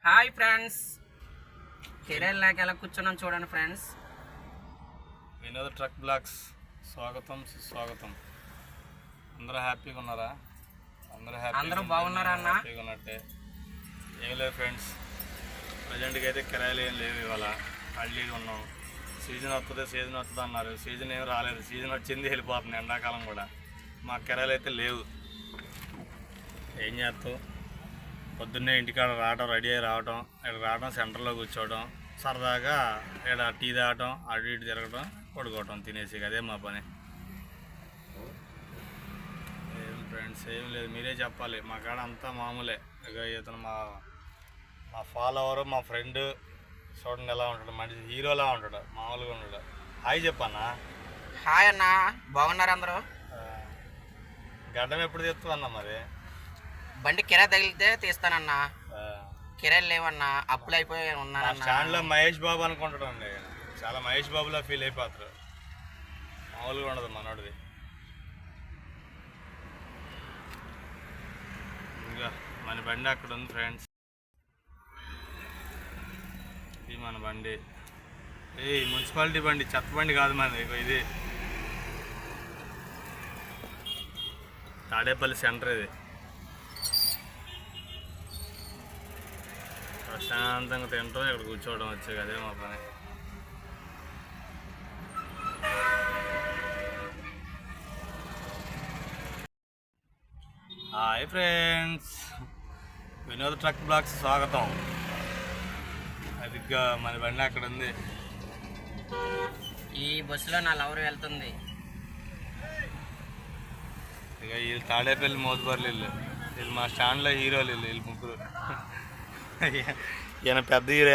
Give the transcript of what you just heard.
Hi friends, career లాగా ఎలా కూర్చున్నాం చూడండి ఫ్రెండ్స్. వినోద్ ట్రక్ బ్లాగ్స్ స్వాగతం సుస్వాగతం. అందరూ హ్యాపీగా ఉన్నారా? అందరూ బాగున్నారా అన్న? హ్యాపీగా ఉన్నట్టే. ఏం లేదు ఫ్రెండ్స్, ప్రజెంట్కి అయితే కిరాయిలు ఏం లేవు. ఇవాళ ఖాళీగా ఉన్నాం. సీజన్ వస్తుంది అన్నారు. సీజన్ ఏం రాలేదు. సీజన్ వచ్చింది, వెళ్ళిపోతుంది. ఎండాకాలం కూడా మాకు కిరాయిలు అయితే లేవు. ఏం చేస్తావు? పొద్దున్నే ఇంటికాడ రావడం, రెడీ అయ్యి రావడం, ఇక్కడ రావడం, సెంటర్లో కూర్చోవడం, సరదాగా ఇక్కడ టీ తాగటం, అటు ఇటు తిరగడం, పడుకోవటం, తినేసి అదే మా పని. ఏం ఫ్రెండ్స్, ఏం లేదు, మీరే చెప్పాలి. మా కాడ అంతా మామూలే. ఇక ఇతను మా ఫాలోవర్, మా ఫ్రెండ్. చూడండి ఎలా ఉంటాడు, మంచి హీరోలా ఉంటాడు, మామూలుగా ఉంటాడు. హాయ్ చెప్పన్నా. హాయ్ అన్న, బాగున్నారు అందరూ? గడ్డం ఎప్పుడు తెస్తావు అన్న? మరి బండి కిరాయి తగిలితే తీస్తానన్నా. కిరాయిలు లేవన్నా, అప్పులు అయిపోయి ఉన్నాను. స్టాండ్లో మహేష్ బాబు అనుకుంటాడు అండి. చాలా మహేష్ బాబులా ఫీల్ అయిపోతారు. మామూలుగా ఉండదు మనోడిది. ఇంకా మన బండి అక్కడ ఉంది ఫ్రెండ్స్. ఇది మన బండి. ఈ మున్సిపాలిటీ బండి, చెత్త బండి కాదు మనది. ఇది తాడేపల్లి సెంటర్. ఇది ప్రశాంతంగా తింటాం, ఇక్కడ కూర్చోవడం వచ్చే అదే మా పని. Hi friends, Vinod truck blogs స్వాగతం. అదిగా మన బండి అక్కడ ఉంది. ఈ బస్సులో నా లవర్ వెళ్తుంది. ఇక వీళ్ళు తాడేపల్లి మోతుబర్లు. వీళ్ళు మా స్టాండ్లో హీరోలు. వీళ్ళు ముగ్గురు. ఈయన పెద్ద హీరో.